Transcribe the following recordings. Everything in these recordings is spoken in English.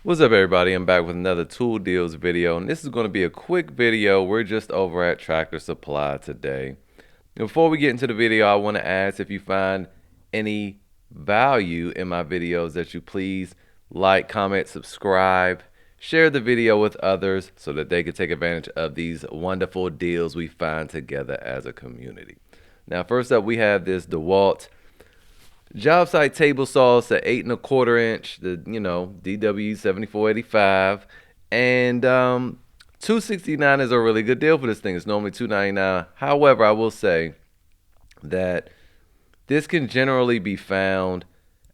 What's up, everybody? I'm back with another tool deals video, and this is going to be a quick video. We're just over at Tractor Supply today. Before we get into the video, I want to ask if you find any value in my videos that you please like, comment, subscribe, share the video with others so that they can take advantage of these wonderful deals we find together as a community. Now, first up, we have this DeWalt job site table saws at 8 1/4 inch, the DW 7485, and 269 is a really good deal for this thing. It's normally 299. However, I will say that this can generally be found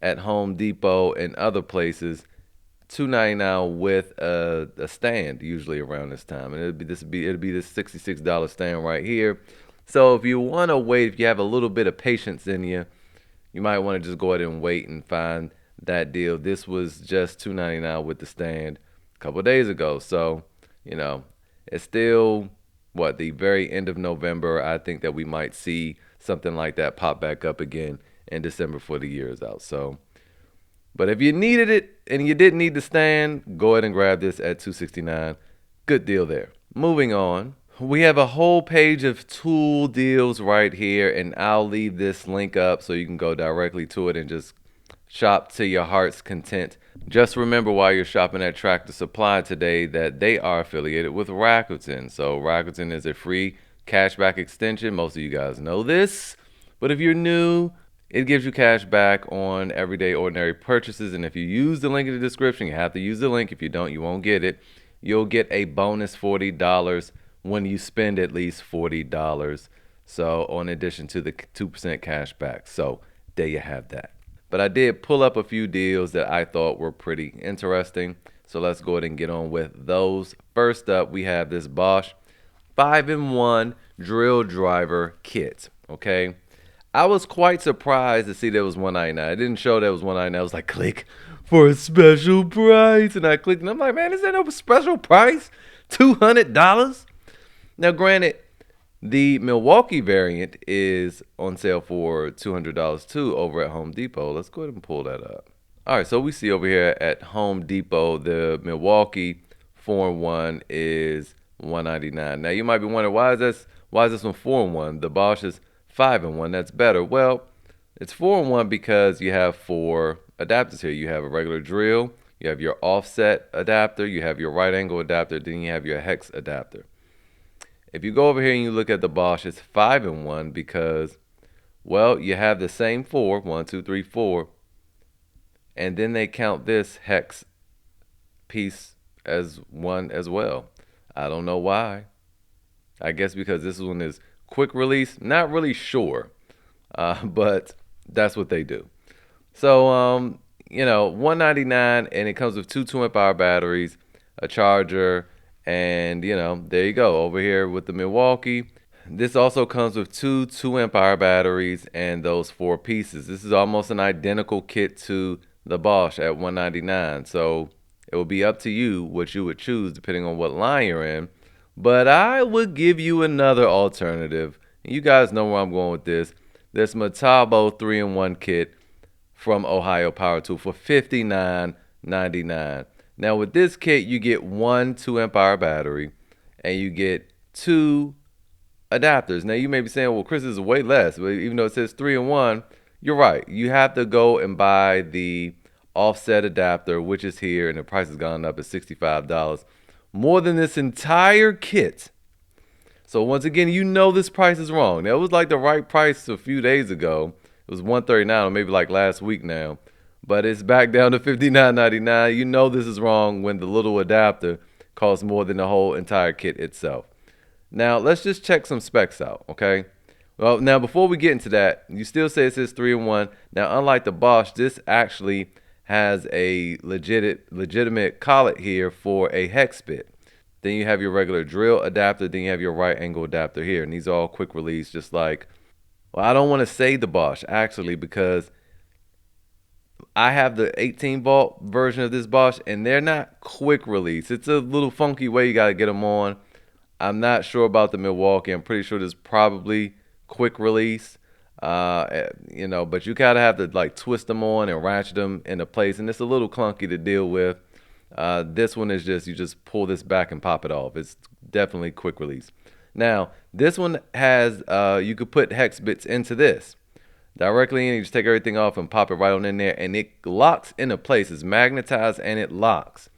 at Home Depot and other places. 299 with a stand usually around this time, and it'd be this $66 stand right here. So if you want to wait, if you have a little bit of patience in you, you might want to just go ahead and wait and find that deal. This was just $299 with the stand a couple of days ago. So, it's still the very end of November. I think that we might see something like that pop back up again in December before the year is out. So, but if you needed it and you didn't need the stand, go ahead and grab this at $269. Good deal there. Moving on. We have a whole page of tool deals right here, and I'll leave this link up so you can go directly to it and just shop to your heart's content. Just remember while you're shopping at Tractor Supply today that they are affiliated with Rakuten. So Rakuten is a free cashback extension. Most of you guys know this, but if you're new, it gives you cash back on everyday ordinary purchases. And if you use the link in the description, you have to use the link. If you don't, you won't get it. You'll get a bonus $40 when you spend at least $40. So, in addition to the 2% cash back. So, there you have that. But I did pull up a few deals that I thought were pretty interesting. So, let's go ahead and get on with those. First up, we have this Bosch 5-in-1 drill driver kit. Okay. I was quite surprised to see there was $199. It didn't show that it was $199. I was like, click for a special price. And I clicked and I'm like, man, is there no special price? $200? Now, granted, the Milwaukee variant is on sale for $200 too over at Home Depot. Let's go ahead and pull that up. All right, so we see over here at Home Depot, the Milwaukee 4-in-1 is $199. Now, you might be wondering, why is this one 4-in-1? The Bosch is 5-in-1. That's better. Well, it's 4-in-1 because you have 4 adapters here. You have a regular drill, you have your offset adapter, you have your right angle adapter, then you have your hex adapter. If you go over here and you look at the Bosch, it's 5-in-1 because, well, you have the same 4, 1, 2, 3, 4, and then they count this hex piece as one as well. I don't know why. I guess because this one is quick release. Not really sure, but that's what they do. So, $199, and it comes with 2 2-amp-hour batteries, a charger, and, there you go. Over here with the Milwaukee, this also comes with 2 2-amp-hour batteries and those 4 pieces. This is almost an identical kit to the Bosch at $199. So it will be up to you what you would choose depending on what line you're in. But I would give you another alternative. You guys know where I'm going with this. This Metabo 3-in-1 kit from Ohio Power Tool for $59.99. Now with this kit, you get 1 2-amp-hour battery and you get 2 adapters. Now you may be saying, well, Chris, this is way less. But even though it says 3-in-1, you're right. You have to go and buy the offset adapter, which is here, and the price has gone up at $65. More than this entire kit. So once again, this price is wrong. That was like the right price a few days ago. It was $139, or maybe like last week now. But it's back down to $59.99. This is wrong when the little adapter costs more than the whole entire kit itself. Now, let's just check some specs out, okay? Well, now, before we get into that, you still say it says 3-in-1. Now, unlike the Bosch, this actually has a legitimate collet here for a hex bit. Then you have your regular drill adapter. Then you have your right angle adapter here. And these are all quick release, just like, well, I don't want to say the Bosch, actually, because I have the 18 volt version of this Bosch, and they're not quick release. It's a little funky way you got to get them on. I'm not sure about the Milwaukee. I'm pretty sure there's probably quick release. But you gotta have to like twist them on and ratchet them into place, and it's a little clunky to deal with. This one is just, you just pull this back and pop it off. It's definitely quick release. Now, this one has, you could put hex bits into this directly in. You just take everything off and pop it right on in there, and it locks into place. It's magnetized and it locks.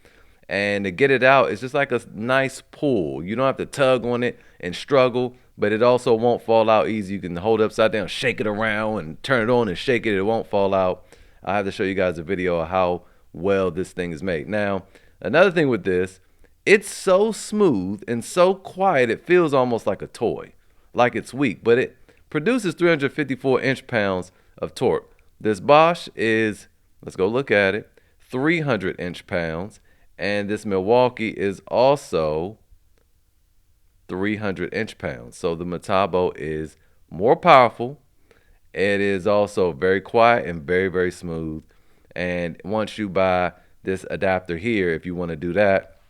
And to get it out, it's just like a nice pull. You don't have to tug on it and struggle, but it also won't fall out easy. You can hold it upside down, shake it around, and turn it on and shake it. It won't fall out. I have to show you guys a video of how well this thing is made. Now, another thing with this, it's so smooth and so quiet, it feels almost like a toy, like it's weak, but it produces 354 inch-pounds of torque. This Bosch is, let's go look at it, 300 inch-pounds. And this Milwaukee is also 300 inch-pounds. So the Metabo is more powerful. It is also very quiet and very, very smooth. And once you buy this adapter here, if you want to do that,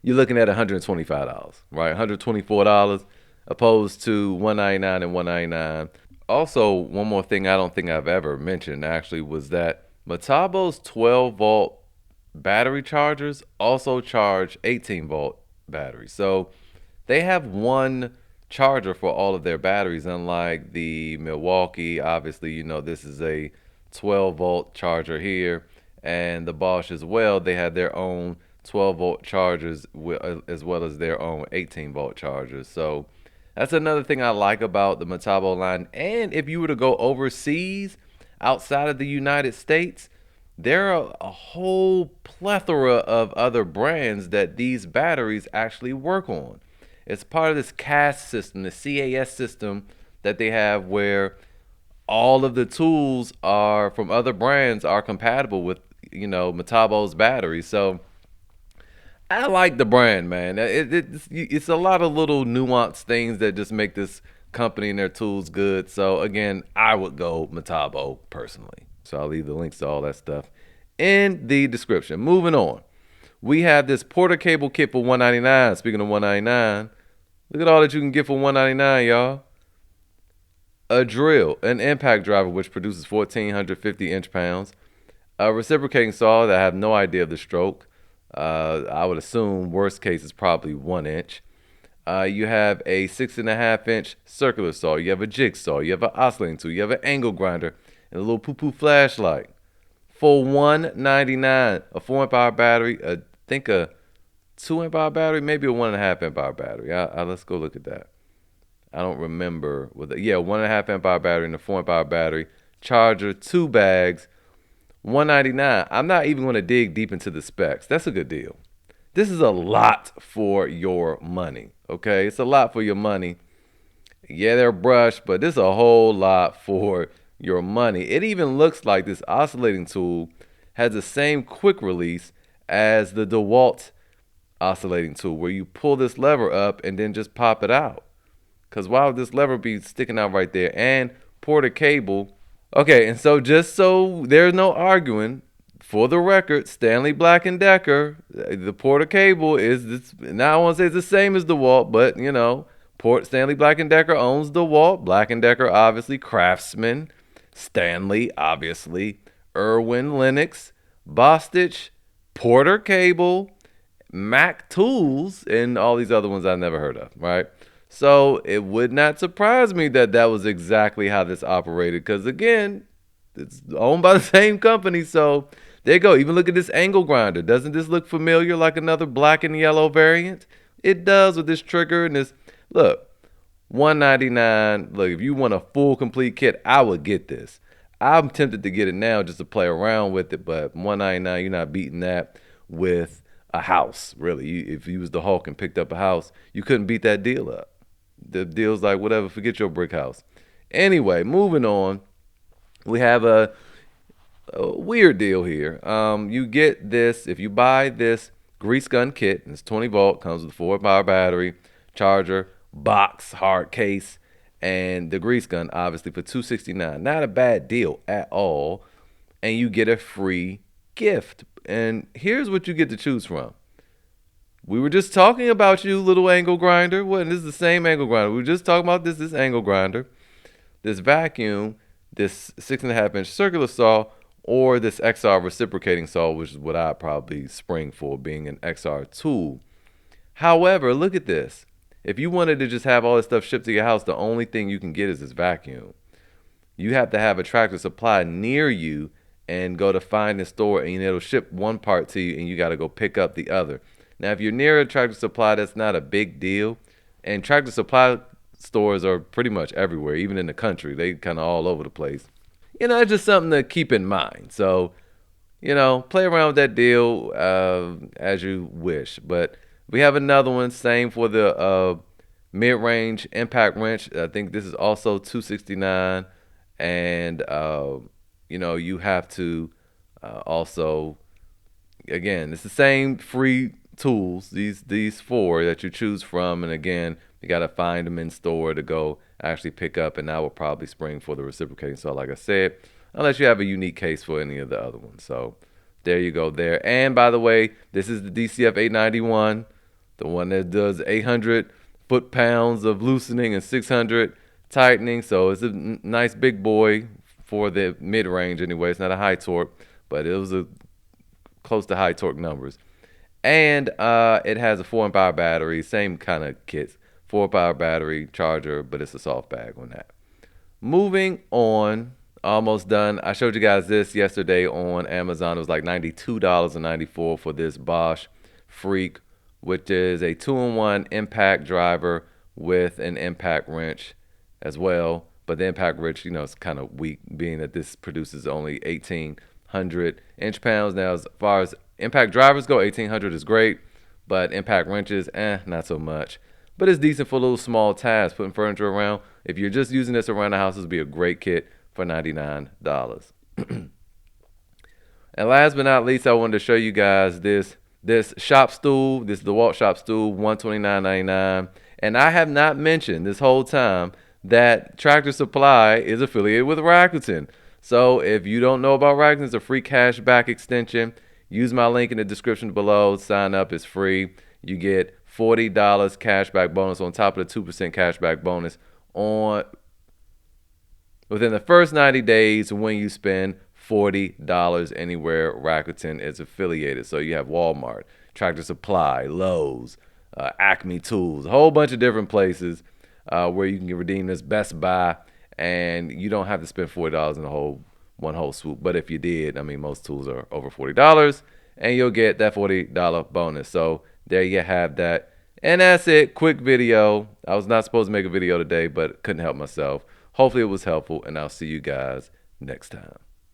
you're looking at $125, right? $124 opposed to $199 and $199. Also, one more thing I don't think I've ever mentioned actually was that Metabo's 12-volt battery chargers also charge 18-volt batteries. So they have one charger for all of their batteries, unlike the Milwaukee. Obviously, you know, this is a 12-volt charger here, and the Bosch as well. They have their own 12-volt chargers as well as their own 18-volt chargers. So that's another thing I like about the Metabo line. And if you were to go overseas outside of the United States, there are a whole plethora of other brands that these batteries actually work on. It's part of this CAS system, the CAS system that they have, where all of the tools are from other brands are compatible with, you know, Metabo's batteries. So I like the brand, man. It's a lot of little nuanced things that just make this company and their tools good. So again, I would go Metabo personally. So I'll leave the links to all that stuff in the description. Moving on. We have this Porter cable kit for $199. Speaking of $199, look at all that you can get for $199, y'all. A drill, an impact driver, which produces 1,450 inch-pounds. A reciprocating saw that I have no idea of the stroke. I would assume worst case is probably 1 inch. You have a 6.5 inch circular saw. You have a jigsaw. You have an oscillating tool. You have an angle grinder and a little poo-poo flashlight. For $199, a 4-amp-hour battery, I think a 2-amp-hour battery, maybe a 1.5-amp-hour battery. Let's go look at that. I don't remember. 1.5-amp-hour battery and a 4-amp-hour battery. Charger, 2 bags, $199. I'm not even going to dig deep into the specs. That's a good deal. This is a lot for your money, okay? It's a lot for your money. Yeah, they're brushed, but this is a whole lot for your money. It even looks like this oscillating tool has the same quick release as the DeWalt oscillating tool, where you pull this lever up and then just pop it out. Because why would this lever be sticking out right there? And Porter cable. Okay, and so just so there's no arguing, for the record, Stanley Black & Decker, the Porter cable is this. Now I want to say it's the same as DeWalt, but you know, Stanley Black & Decker owns DeWalt. Black & Decker, obviously, Craftsman. Stanley, obviously, Irwin Lennox, Bostitch, Porter Cable, Mac Tools, and all these other ones I've never heard of, right? So it would not surprise me that that was exactly how this operated, because again, it's owned by the same company. So there you go. Even look at this angle grinder. Doesn't this look familiar, like another black and yellow variant? It does, with this trigger and this. Look, $199. Look, if you want a full complete kit, I would get this. I'm tempted to get it now just to play around with it, but $199, you're not beating that with a house, really. If you was the Hulk and picked up a house, you couldn't beat that deal up. The deal's like, whatever, forget your brick house. Anyway, moving on. We have a weird deal here. You get this, if you buy this grease gun kit, it's 20 volt, comes with a 4-power battery, charger, box, hard case, and the grease gun, obviously, for $269. Not a bad deal at all. And you get a free gift. And here's what you get to choose from. We were just talking about you, little angle grinder. This is the same angle grinder. We were just talking about this angle grinder, this vacuum, this 6.5 inch circular saw, or this XR reciprocating saw, which is what I'd probably spring for, being an XR tool. However, look at this. If you wanted to just have all this stuff shipped to your house, the only thing you can get is this vacuum. You have to have a Tractor Supply near you and go to find the store, and it'll ship one part to you, and you got to go pick up the other. Now, if you're near a Tractor Supply, that's not a big deal. And Tractor Supply stores are pretty much everywhere, even in the country. They kind of all over the place. It's just something to keep in mind. So, play around with that deal as you wish. But we have another one, same for the mid-range impact wrench. I think this is also $269, and you have to also, again, it's the same free tools, these four that you choose from, and again, you got to find them in store to go actually pick up, and I will probably spring for the reciprocating saw, like I said, unless you have a unique case for any of the other ones. So there you go there. And by the way, this is the DCF 891, the one that does 800 foot-pounds of loosening and 600 tightening. So it's a nice big boy for the mid-range anyway. It's not a high torque, but it was close to high torque numbers. And it has a 4-amp-hour battery, same kind of kits. 4-amp-hour battery charger, but it's a soft bag on that. Moving on, almost done. I showed you guys this yesterday on Amazon. It was like $92.94 for this Bosch Freak, which is a 2-in-1 impact driver with an impact wrench as well. But the impact wrench, it's kind of weak, being that this produces only 1,800 inch-pounds. Now, as far as impact drivers go, 1,800 is great, but impact wrenches, not so much. But it's decent for little small tasks, putting furniture around. If you're just using this around the house, this would be a great kit for $99. And last but not least, I wanted to show you guys this shop stool. This is the DeWalt shop stool, $129.99. And I have not mentioned this whole time that Tractor Supply is affiliated with Rakuten. So if you don't know about Rakuten, it's a free cashback extension. Use my link in the description below. Sign up. It's free. You get $40 cashback bonus on top of the 2% cashback bonus within the first 90 days when you spend $40 anywhere Rakuten is affiliated. So you have Walmart, Tractor Supply, Lowe's, Acme Tools, a whole bunch of different places where you can redeem this. Best Buy, and you don't have to spend $40 in one whole swoop. But if you did, most tools are over $40, and you'll get that $40 bonus. So there you have that. And that's it. Quick video. I was not supposed to make a video today, but couldn't help myself. Hopefully it was helpful, and I'll see you guys next time.